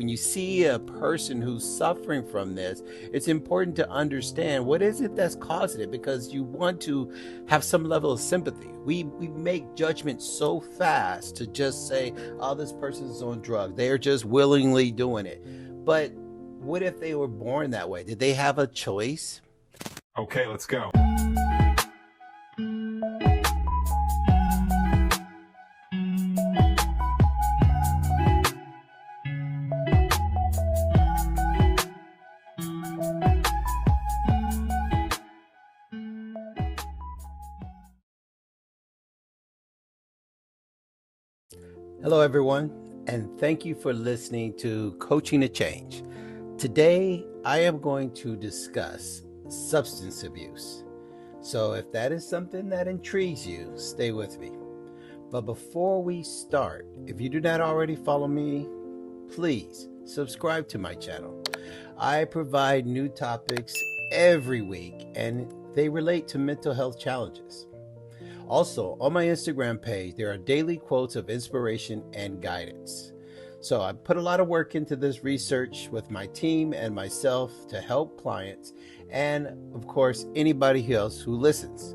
when you see a person who's suffering from this, it's important to understand what is it that's causing it, because you want to have some level of sympathy. We make judgments so fast to just say, oh, this person's on drugs. They are just willingly doing it. But what if they were born that way? Did they have a choice? Okay, let's go. Hello, everyone, and thank you for listening to Coaching to Change. Today, I am going to discuss substance abuse. So if that is something that intrigues you, stay with me. But before we start, if you do not already follow me, please subscribe to my channel. I provide new topics every week, and they relate to mental health challenges. Also, on my Instagram page, there are daily quotes of inspiration and guidance. So I put a lot of work into this research with my team and myself to help clients and, of course, anybody else who listens.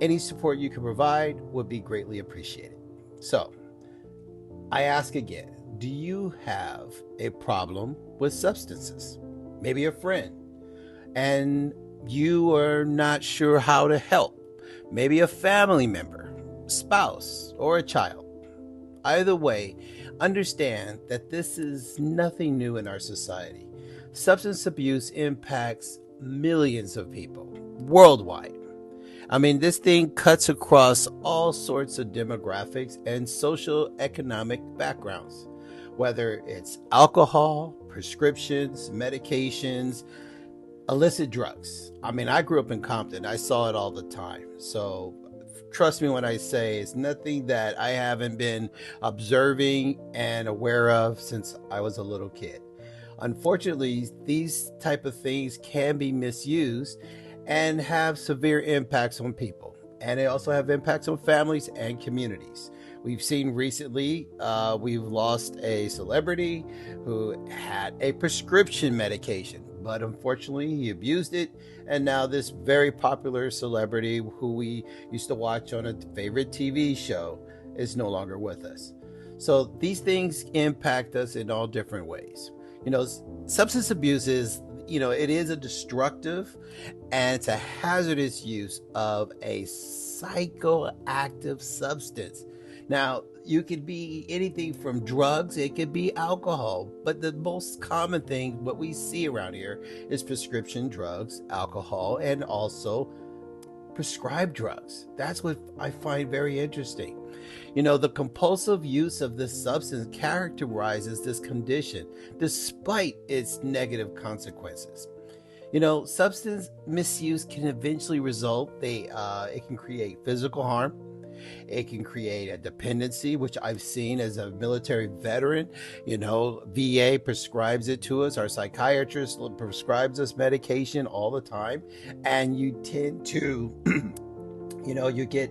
Any support you can provide would be greatly appreciated. So, I ask again, do you have a problem with substances? Maybe a friend, and you are not sure how to help. Maybe a family member, spouse, or a child. Either way, understand that this is nothing new in our society. Substance abuse impacts millions of people worldwide. I mean, this thing cuts across all sorts of demographics and social economic backgrounds, whether it's alcohol, prescriptions, medications, illicit drugs. I mean, I grew up in Compton. I saw it all the time. So trust me when I say it's nothing that I haven't been observing and aware of since I was a little kid. Unfortunately, these type of things can be misused and have severe impacts on people. And they also have impacts on families and communities. We've seen recently, we've lost a celebrity who had a prescription medication, but unfortunately he abused it. And now this very popular celebrity who we used to watch on a favorite TV show is no longer with us. So these things impact us in all different ways. Substance abuse is, it is a destructive and it's a hazardous use of a psychoactive substance. Now, you could be anything from drugs, it could be alcohol, but the most common thing, what we see around here, is prescription drugs, alcohol, and also prescribed drugs. That's what I find very interesting. The compulsive use of this substance characterizes this condition despite its negative consequences. Substance misuse can eventually result, it can create physical harm. It can create a dependency, which I've seen as a military veteran. VA prescribes it to us. Our psychiatrist prescribes us medication all the time. And you tend to, you get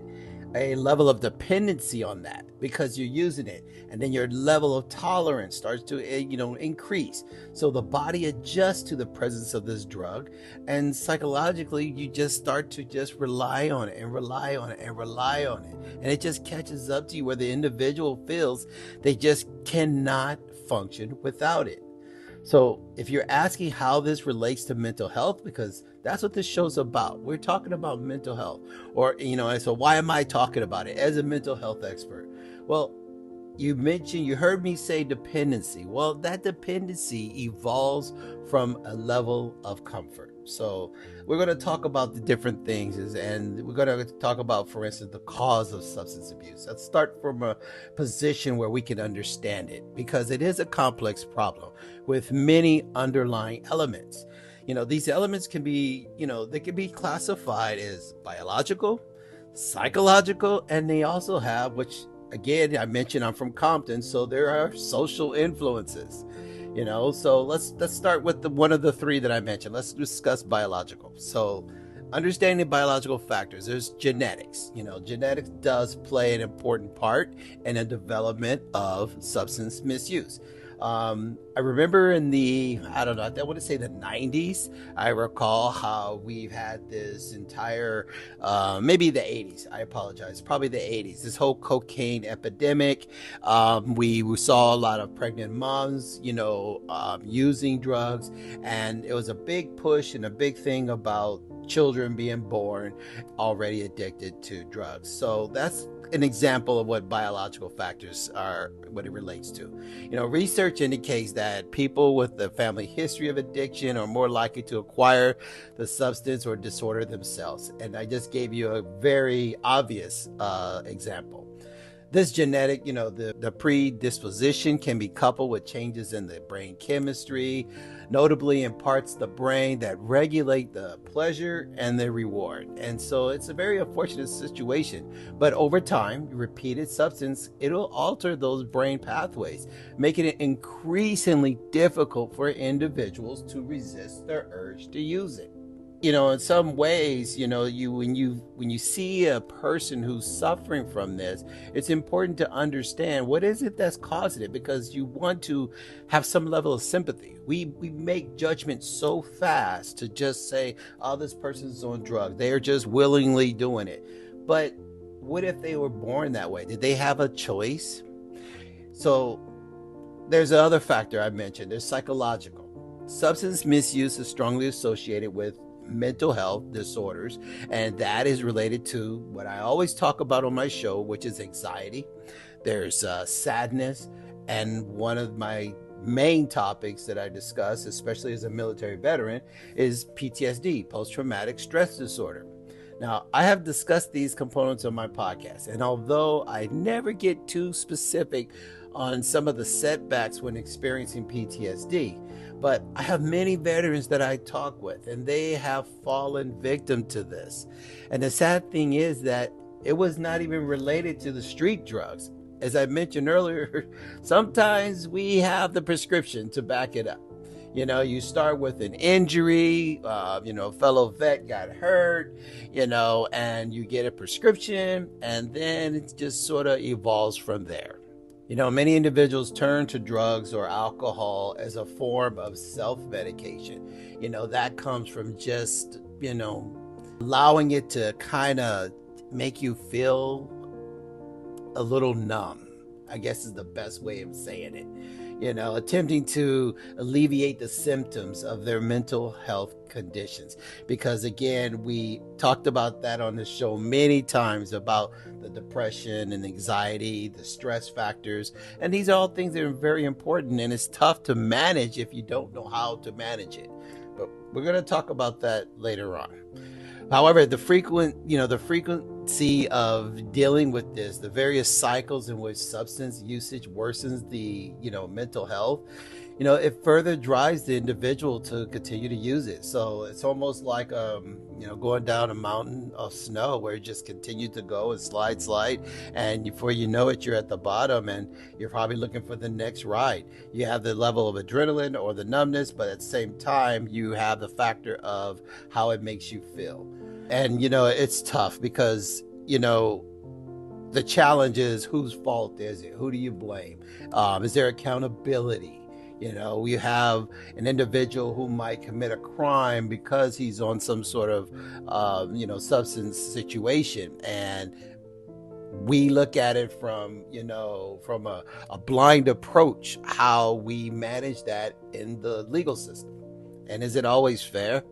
a level of dependency on that because you're using it, and then your level of tolerance starts to increase. So the body adjusts to the presence of this drug, and psychologically you just start to just rely on it and rely on it and rely on it, and it just catches up to you where the individual feels they just cannot function without it. So if you're asking how this relates to mental health, because that's what this show's about. We're talking about mental health. And so why am I talking about it as a mental health expert? Well, you heard me say dependency. Well, that dependency evolves from a level of comfort. So we're going to talk about the different things, and we're going to talk about, for instance, the cause of substance abuse. Let's start from a position where we can understand it, because it is a complex problem with many underlying elements. These elements can be, they can be classified as biological, psychological, and they also have, which again, I mentioned I'm from Compton, so there are social influences. So let's start with one of the three that I mentioned. Let's discuss biological. So understanding biological factors, there's genetics. Genetics does play an important part in the development of substance misuse. I remember in the, I don't know, I want to say the 90s, I recall how we've had this entire, maybe the 80s, I apologize, probably the 80s, this whole cocaine epidemic. We saw a lot of pregnant moms, using drugs, and it was a big push and a big thing about children being born already addicted to drugs. So that's an example of what biological factors are, what it relates to. Research indicates that people with a family history of addiction are more likely to acquire the substance or disorder themselves. And I just gave you a very obvious example. This genetic, the predisposition can be coupled with changes in the brain chemistry, notably in parts of the brain that regulate the pleasure and the reward. And so it's a very unfortunate situation. But over time, repeated substance, it'll alter those brain pathways, making it increasingly difficult for individuals to resist their urge to use it. In some ways, when you see a person who's suffering from this, it's important to understand what is it that's causing it, because you want to have some level of sympathy. We make judgments so fast to just say, oh, this person's on drugs, they're just willingly doing it. But what if they were born that way? Did they have a choice? So there's another factor I mentioned. There's psychological. Substance misuse is strongly associated with mental health disorders, and that is related to what I always talk about on my show, which is anxiety. There's sadness, and one of my main topics that I discuss, especially as a military veteran, is PTSD, post-traumatic stress disorder. Now, I have discussed these components on my podcast, and although I never get too specific on some of the setbacks when experiencing PTSD, but I have many veterans that I talk with, and they have fallen victim to this. And the sad thing is that it was not even related to the street drugs. As I mentioned earlier, sometimes we have the prescription to back it up. You start with an injury, fellow vet got hurt, and you get a prescription, and then it just sort of evolves from there. Many individuals turn to drugs or alcohol as a form of self-medication. That comes from just, allowing it to kind of make you feel a little numb, I guess is the best way of saying it. Attempting to alleviate the symptoms of their mental health conditions. Because again, we talked about that on the show many times, about the depression and anxiety, the stress factors. And these are all things that are very important, and it's tough to manage if you don't know how to manage it. But we're going to talk about that later on. However, the frequency of dealing with this, the various cycles in which substance usage worsens the, mental health, it further drives the individual to continue to use it. So it's almost like, going down a mountain of snow where you just continue to go and slide. And before you know it, you're at the bottom and you're probably looking for the next ride. You have the level of adrenaline or the numbness, but at the same time, you have the factor of how it makes you feel. And, it's tough because, the challenge is, whose fault is it? Who do you blame? Is there accountability? We have an individual who might commit a crime because he's on some sort of, substance situation. And we look at it from a blind approach, how we manage that in the legal system. And is it always fair?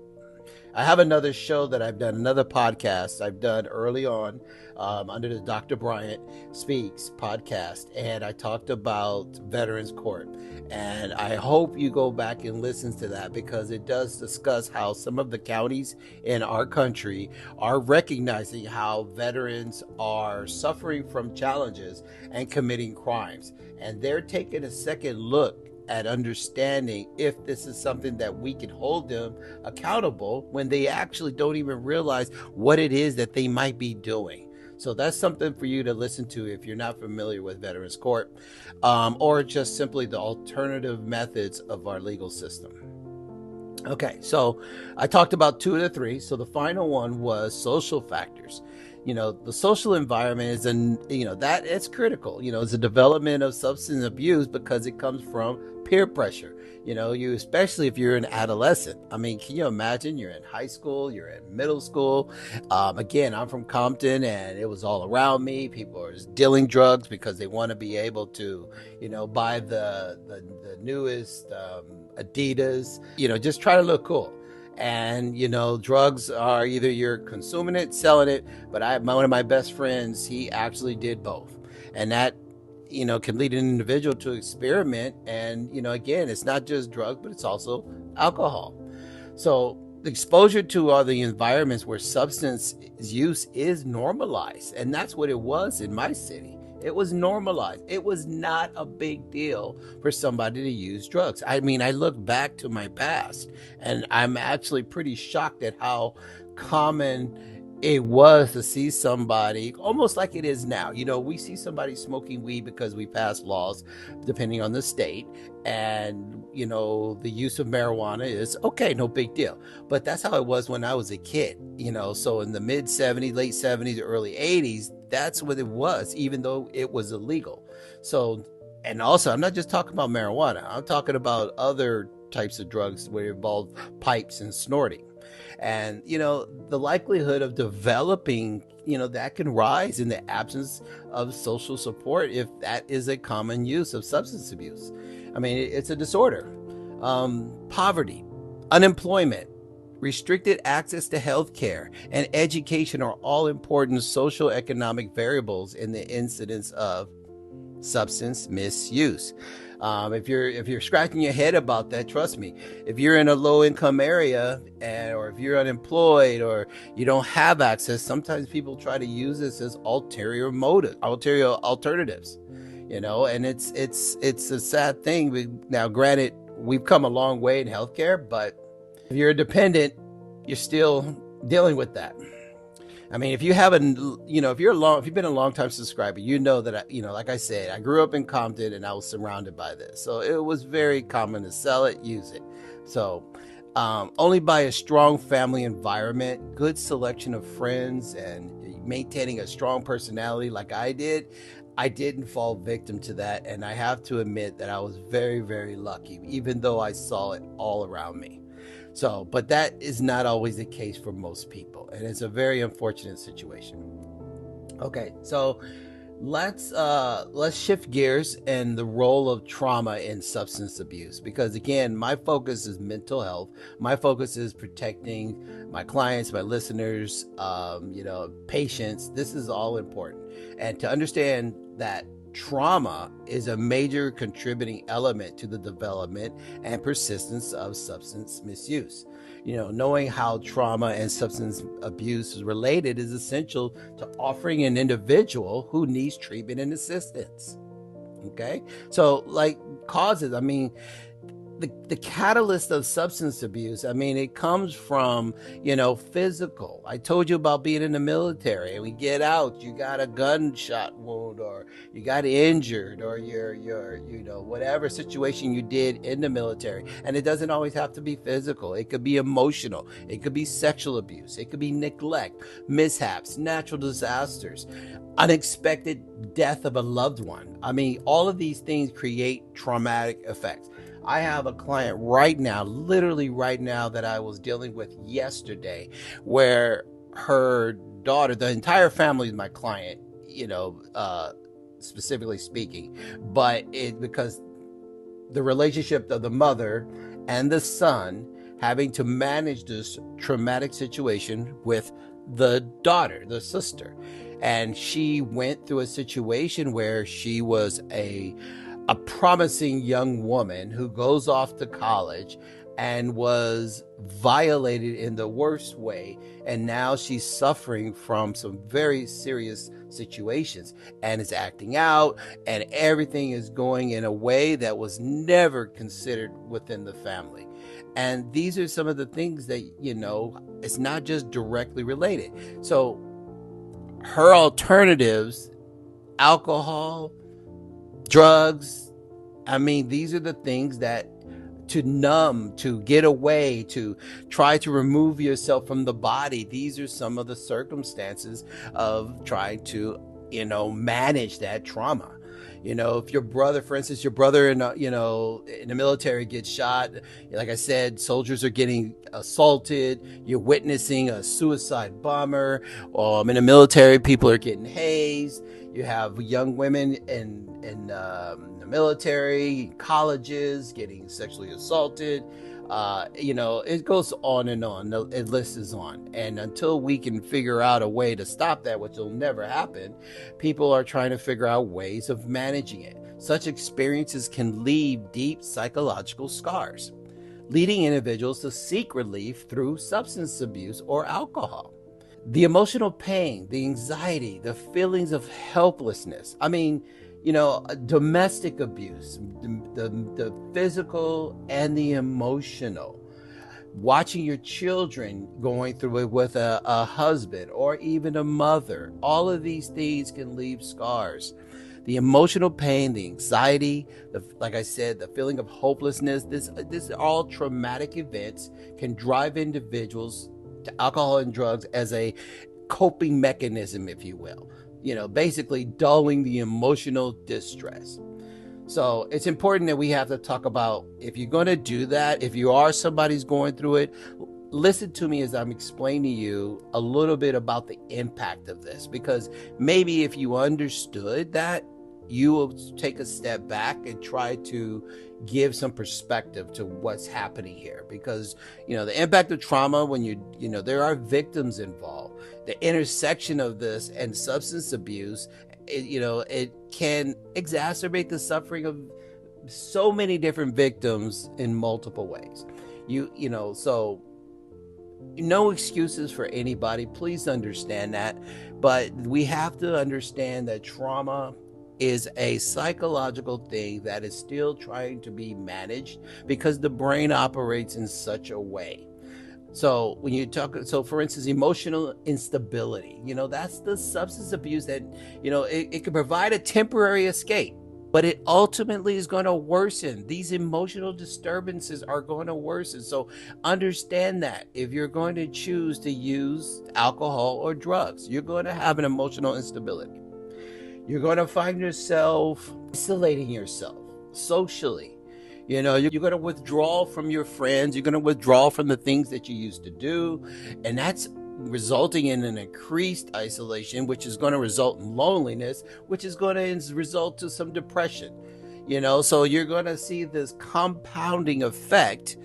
I have another show that I've done, another podcast I've done early on under the Dr. Bryant Speaks podcast. And I talked about Veterans Court. And I hope you go back and listen to that, because it does discuss how some of the counties in our country are recognizing how veterans are suffering from challenges and committing crimes. And they're taking a second look at understanding if this is something that we can hold them accountable when they actually don't even realize what it is that they might be doing. So that's something for you to listen to if you're not familiar with Veterans Court, or just simply the alternative methods of our legal system. Okay, so I talked about 2 of the 3. So the final one was social factors. The social environment is that it's critical. It's a development of substance abuse because it comes from peer pressure. You especially if you're an adolescent. I mean, can you imagine? You're in high school, you're in middle school. Again, I'm from Compton, and it was all around me. People are just dealing drugs because they want to be able to, buy the newest Adidas. Just try to look cool. And drugs are either you're consuming it, selling it. But one of my best friends, he actually did both, and that can lead an individual to experiment. And again, it's not just drugs, but it's also alcohol. So the exposure to all the environments where substance use is normalized, and that's what it was in my city. It was normalized. It was not a big deal for somebody to use drugs. I mean, I look back to my past, and I'm actually pretty shocked at how common it was to see somebody, almost like it is now. We see somebody smoking weed because we passed laws depending on the state, and the use of marijuana is okay, no big deal. But that's how it was when I was a kid. So in the mid 70s, late 70s, early 80s, that's what it was, even though it was illegal. So, and also, I'm not just talking about marijuana, I'm talking about other types of drugs where it involve pipes and snorting. And the likelihood of developing that can rise in the absence of social support if that is a common use of substance abuse. I mean, it's a disorder. Poverty, unemployment, restricted access to health care, and education are all important social economic variables in the incidence of substance misuse. If you're scratching your head about that, trust me, if you're in a low income area, or if you're unemployed, or you don't have access, sometimes people try to use this as ulterior alternatives. And it's a sad thing. Now, granted, we've come a long way in healthcare, but if you're a dependent, you're still dealing with that. I mean, if you've been a long time subscriber, that like I said, I grew up in Compton and I was surrounded by this, so it was very common to sell it, use it. So, only by a strong family environment, good selection of friends, and maintaining a strong personality like I didn't fall victim to that. And I have to admit that I was very, very lucky, even though I saw it all around me. So, but that is not always the case for most people, and it's a very unfortunate situation. Okay, so let's shift gears and the role of trauma in substance abuse, because again, my focus is mental health. My focus is protecting my clients, my listeners, patients. This is all important, and to understand that trauma is a major contributing element to the development and persistence of substance misuse. Knowing how trauma and substance abuse is related is essential to offering an individual who needs treatment and assistance. Okay, so like causes, I mean, the catalyst of substance abuse, I mean, it comes from, physical. I told you about being in the military, and we get out, you got a gunshot wound, or you got injured, or you're whatever situation you did in the military. And it doesn't always have to be physical. It could be emotional. It could be sexual abuse. It could be neglect, mishaps, natural disasters, unexpected death of a loved one. I mean, all of these things create traumatic effects. I have a client right now, literally right now, that I was dealing with yesterday, where her daughter, the entire family is my client, specifically speaking, but because the relationship of the mother and the son having to manage this traumatic situation with the daughter, the sister. And she went through a situation where she was a promising young woman who goes off to college and was violated in the worst way. And now she's suffering from some very serious situations and is acting out, and everything is going in a way that was never considered within the family. And these are some of the things that, it's not just directly related. So her alternatives, alcohol, drugs, I mean, these are the things that to numb, to get away, to try to remove yourself from the body. These are some of the circumstances of trying to, manage that trauma. If your brother, for instance, your brother in the military gets shot, like I said, soldiers are getting assaulted. You're witnessing a suicide bomber. In the military, people are getting hazed. You have young women in the military, colleges, getting sexually assaulted. It goes on and on. The list is on. And until we can figure out a way to stop that, which will never happen, people are trying to figure out ways of managing it. Such experiences can leave deep psychological scars, leading individuals to seek relief through substance abuse or alcohol. The emotional pain, the anxiety, the feelings of helplessness. Domestic abuse, the physical and the emotional. Watching your children going through it with a husband or even a mother. All of these things can leave scars. The emotional pain, the anxiety, like I said, the feeling of hopelessness, this all traumatic events can drive individuals to alcohol and drugs as a coping mechanism, if you will. Basically dulling the emotional distress. So it's important that we have to talk about, if you're going to do that, if you are somebody's going through it, listen to me as I'm explaining to you a little bit about the impact of this, because maybe if you understood that, you will take a step back and try to give some perspective to what's happening here. Because, the impact of trauma, when there are victims involved, the intersection of this and substance abuse, it can exacerbate the suffering of so many different victims in multiple ways. So no excuses for anybody. Please understand that. But we have to understand that trauma is a psychological thing that is still trying to be managed because the brain operates in such a way. So when you talk, for instance, emotional instability, that's the substance abuse that, it can provide a temporary escape, but it ultimately is going to worsen. These emotional disturbances are going to worsen. So understand that if you're going to choose to use alcohol or drugs, you're going to have an emotional instability. You're going to find yourself isolating yourself socially. You're going to withdraw from your friends. You're going to withdraw from the things that you used to do. And that's resulting in an increased isolation, which is going to result in loneliness, which is going to result to some depression. So you're going to see this compounding effect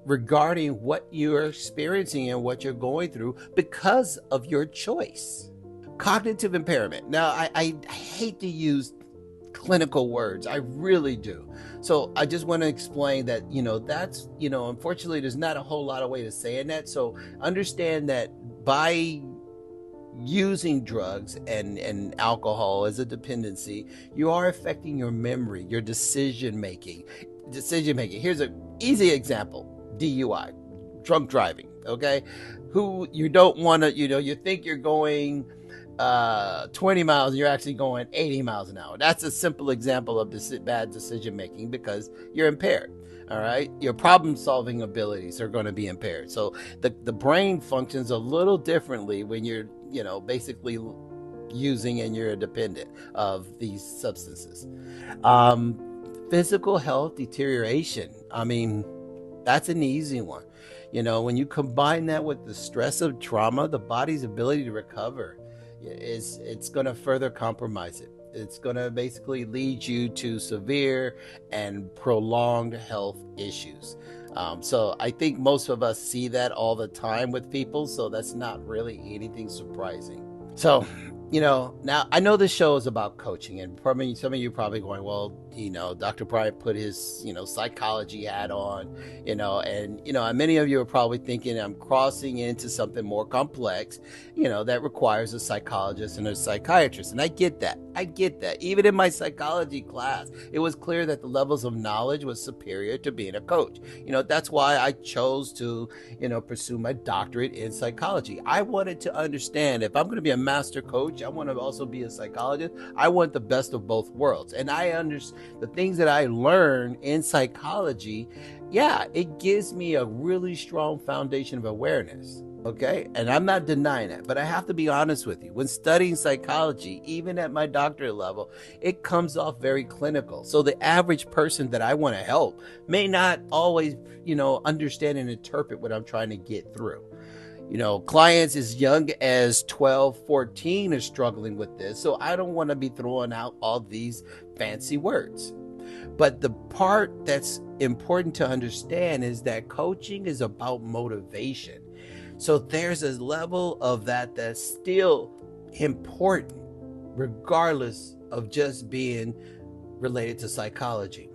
regarding what you're experiencing and what you're going through because of your choice. Cognitive impairment. Now, I hate to use clinical words. I really do. So I just want to explain that, that's, unfortunately, there's not a whole lot of way to saying that. So understand that by using drugs and alcohol as a dependency, you are affecting your memory, your decision making. Here's an easy example: DUI, drunk driving. Okay, who you don't want to, you think you're going 20 miles and you're actually going 80 miles an hour. That's a simple example of bad decision making because you're impaired. All right, your problem solving abilities are going to be impaired. So the brain functions a little differently when you're basically using and you're a dependent of these substances. Physical health deterioration, that's an easy one. When you combine that with the stress of trauma, the body's ability to recover it's going to further compromise it. It's going to basically lead you to severe and prolonged health issues. So I think most of us see that all the time with people, so that's not really anything surprising. So, now I know this show is about coaching, and probably some of you probably going, well, Dr. Bryant put his, psychology hat on, and many of you are probably thinking I'm crossing into something more complex, that requires a psychologist and a psychiatrist. And I get that. Even in my psychology class, it was clear that the levels of knowledge was superior to being a coach. That's why I chose to, pursue my doctorate in psychology. I wanted to understand, if I'm going to be a master coach, I want to also be a psychologist. I want the best of both worlds. And I understand the things that I learned in psychology, yeah, it gives me a really strong foundation of awareness. Okay. And I'm not denying that, but I have to be honest with you. When studying psychology, even at my doctorate level, it comes off very clinical. So the average person that I want to help may not always, understand and interpret what I'm trying to get through. Clients as young as 12, 14 are struggling with this. So I don't want to be throwing out all these fancy words. But the part that's important to understand is that coaching is about motivation. So there's a level of that that's still important, regardless of just being related to psychology.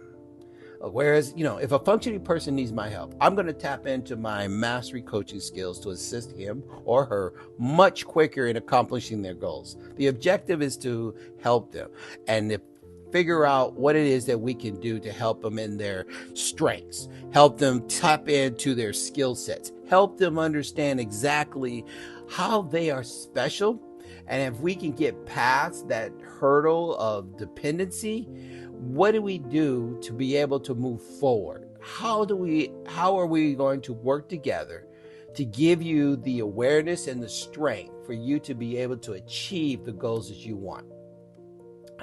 Whereas, if a functioning person needs my help, I'm going to tap into my mastery coaching skills to assist him or her much quicker in accomplishing their goals. The objective is to help them and figure out what it is that we can do to help them in their strengths, help them tap into their skill sets, help them understand exactly how they are special. And if we can get past that hurdle of dependency, what do we do to be able to move forward? How are we going to work together to give you the awareness and the strength for you to be able to achieve the goals that you want?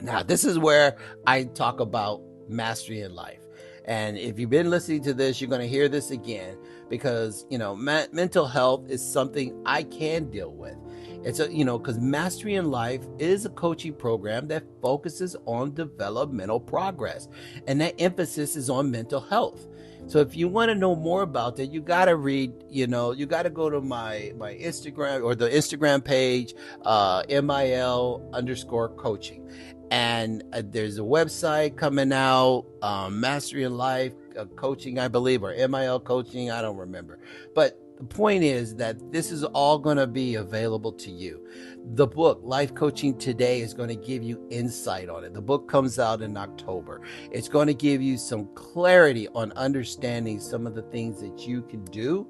Now, this is where I talk about mastery in life. And if you've been listening to this, you're going to hear this again because, mental health is something I can deal with. It's because Mastery in Life is a coaching program that focuses on developmental progress. And that emphasis is on mental health. So if you want to know more about that, you got to read, you got to go to my Instagram or the Instagram page, MIL_coaching. And there's a website coming out, Mastery in Life Coaching, I believe, or MIL Coaching. I don't remember. But the point is that this is all going to be available to you. The book, Life Coaching Today, is going to give you insight on it. The book comes out in October. It's going to give you some clarity on understanding some of the things that you can do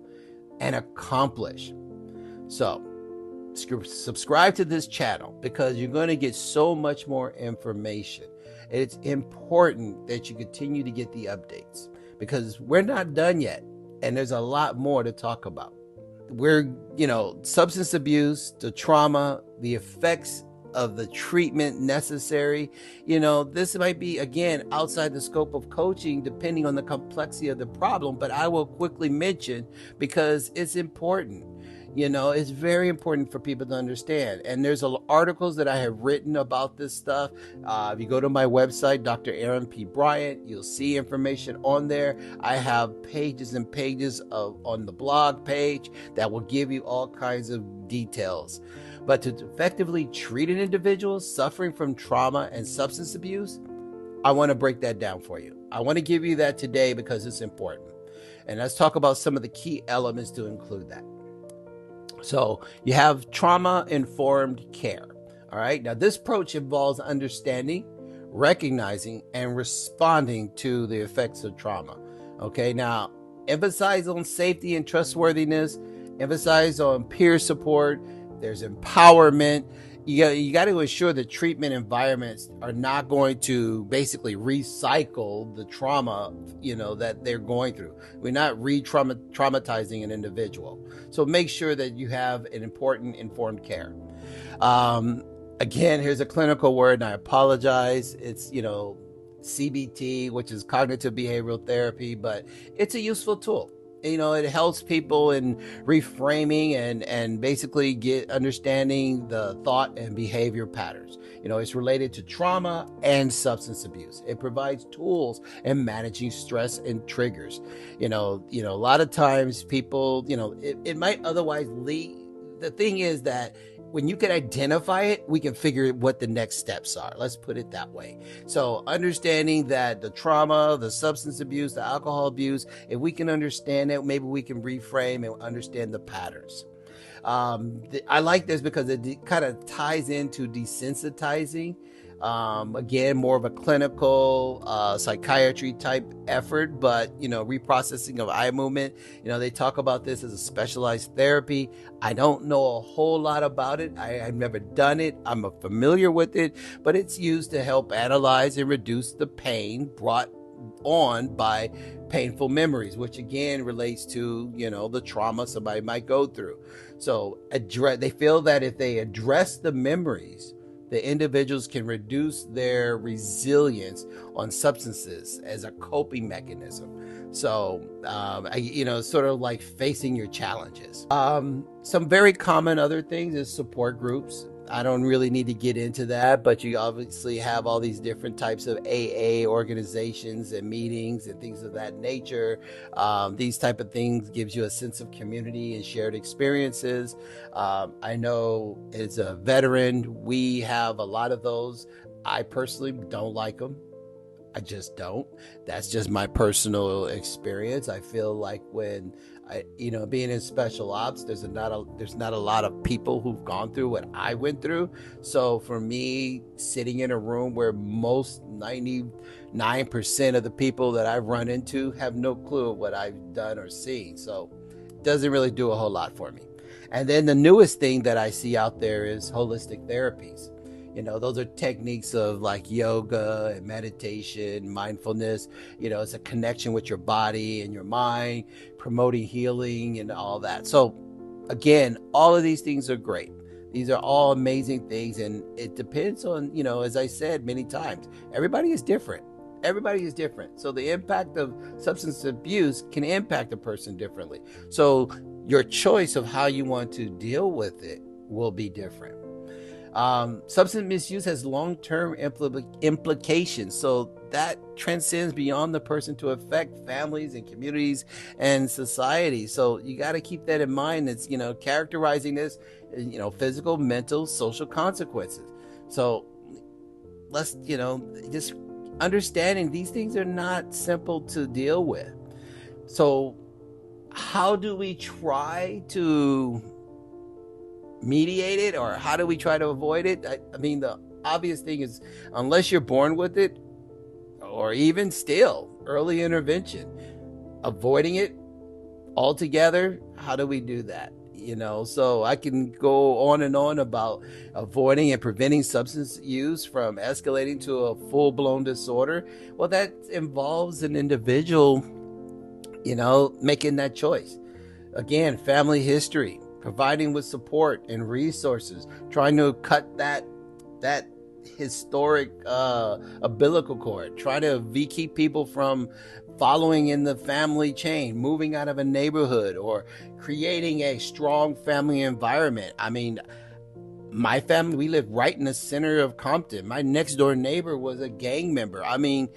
and accomplish. So, subscribe to this channel because you're going to get so much more information. It's important that you continue to get the updates because we're not done yet and there's a lot more to talk about. We're, substance abuse, the trauma, the effects of the treatment necessary. This might be, again, outside the scope of coaching, depending on the complexity of the problem, but I will quickly mention because it's important. It's very important for people to understand. And there's articles that I have written about this stuff. If you go to my website, Dr. Aaron P. Bryant, you'll see information on there. I have pages and pages on the blog page that will give you all kinds of details. But to effectively treat an individual suffering from trauma and substance abuse, I want to break that down for you. I want to give you that today because it's important. And let's talk about some of the key elements to include that. So you have trauma-informed care. All right. Now, this approach involves understanding, recognizing, and responding to the effects of trauma. Okay. Now, emphasize on safety and trustworthiness. Emphasize on peer support. There's empowerment. You got to ensure that treatment environments are not going to basically recycle the trauma, that they're going through. We're not re-traumatizing an individual. So make sure that you have an important informed care. Again, here's a clinical word, and I apologize. It's, CBT, which is cognitive behavioral therapy, but it's a useful tool. It helps people in reframing and basically get understanding the thought and behavior patterns. It's related to trauma and substance abuse. It provides tools in managing stress and triggers. A lot of times people, it might otherwise lead. The thing is that when you can identify it, we can figure what the next steps are. Let's put it that way. So understanding that the trauma, the substance abuse, the alcohol abuse, if we can understand it, maybe we can reframe and understand the patterns. I like this because it kind of ties into desensitizing. Again, more of a clinical psychiatry type effort, but reprocessing of eye movement, they talk about this as a specialized therapy. I don't know a whole lot about it. I've never done it. I'm familiar with it, but it's used to help analyze and reduce the pain brought on by painful memories, which again relates to, the trauma somebody might go through. So they feel that if they address the memories, the individuals can reduce their resilience on substances as a coping mechanism. So, sort of like facing your challenges. Some very common other things is support groups. I don't really need to get into that, but you obviously have all these different types of AA organizations and meetings and things of that nature. These type of things gives you a sense of community and shared experiences. I know as a veteran, we have a lot of those. I personally don't like them. I just don't. That's just my personal experience. I feel like when being in special ops, there's not a lot of people who've gone through what I went through. So for me, sitting in a room where most 99% of the people that I've run into have no clue what I've done or seen. So it doesn't really do a whole lot for me. And then the newest thing that I see out there is holistic therapies. Those are techniques of like yoga and meditation, mindfulness. It's a connection with your body and your mind, promoting healing and all that. So again, all of these things are great. These are all amazing things. And it depends on, as I said many times, everybody is different. Everybody is different. So the impact of substance abuse can impact a person differently. So your choice of how you want to deal with it will be different. Substance misuse has long-term implications, so that transcends beyond the person to affect families and communities and society. So you got to keep that in mind. It's, characterizing this, physical, mental, social consequences. So let's, just understanding these things are not simple to deal with. So how do we try to mediate it, or how do we try to avoid it? I mean, the obvious thing is, unless you're born with it, or even still, early intervention, avoiding it altogether. How do we do that? So I can go on and on about avoiding and preventing substance use from escalating to a full-blown disorder. Well, that involves an individual, making that choice. Again, family history, providing with support and resources, trying to cut that historic umbilical cord, trying to keep people from following in the family chain, moving out of a neighborhood, or creating a strong family environment. I mean, my family, we lived right in the center of Compton. My next door neighbor was a gang member. I mean,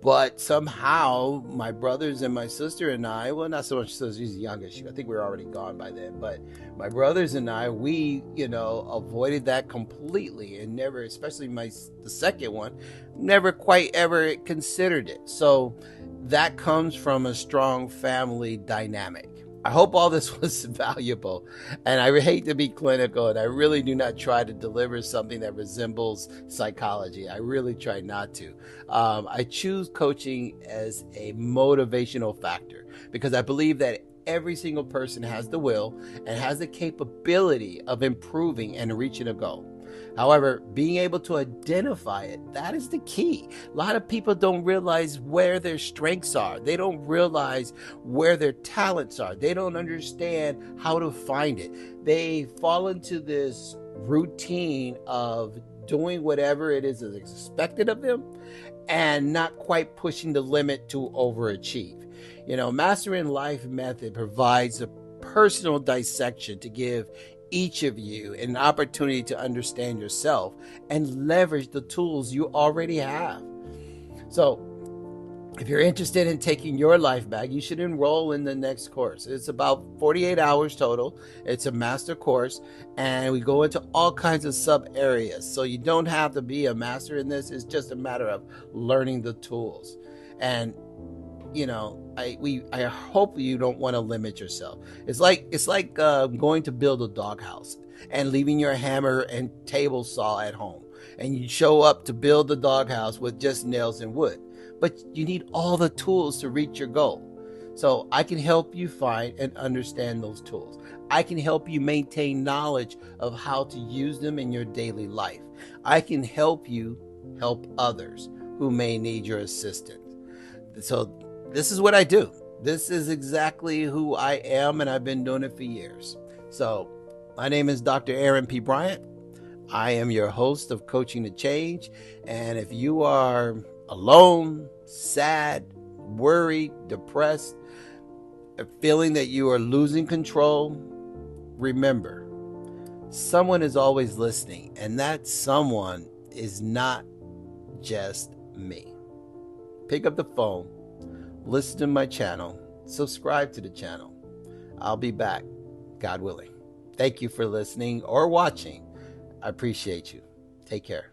but somehow my brothers and my sister and I, well, not so much sister, she's the youngest. I think we were already gone by then. But my brothers and I, we, avoided that completely, and never, especially the second one, never quite ever considered it. So that comes from a strong family dynamic. I hope all this was valuable, and I hate to be clinical, and I really do not try to deliver something that resembles psychology. I really try not to. I choose coaching as a motivational factor because I believe that every single person has the will and has the capability of improving and reaching a goal. However, being able to identify it, that is the key. A lot of people don't realize where their strengths are. They don't realize where their talents are. They don't understand how to find it. They fall into this routine of doing whatever it is expected of them and not quite pushing the limit to overachieve. Mastering Life Method provides a personal dissection to give each of you an opportunity to understand yourself and leverage the tools you already have. So if you're interested in taking your life back, you should enroll in the next course. It's about 48 hours total. It's a master course, and we go into all kinds of sub areas. So you don't have to be a master in this. It's just a matter of learning the tools. And I hope you don't want to limit yourself. It's like going to build a doghouse and leaving your hammer and table saw at home, and you show up to build the doghouse with just nails and wood. But you need all the tools to reach your goal. So I can help you find and understand those tools. I can help you maintain knowledge of how to use them in your daily life. I can help you help others who may need your assistance. So this is what I do. This is exactly who I am, and I've been doing it for years. So my name is Dr. Aaron P. Bryant. I am your host of Coaching to Change. And if you are alone, sad, worried, depressed, feeling that you are losing control, remember, someone is always listening, and that someone is not just me. Pick up the phone, listen to my channel, subscribe to the channel. I'll be back, God willing. Thank you for listening or watching. I appreciate you. Take care.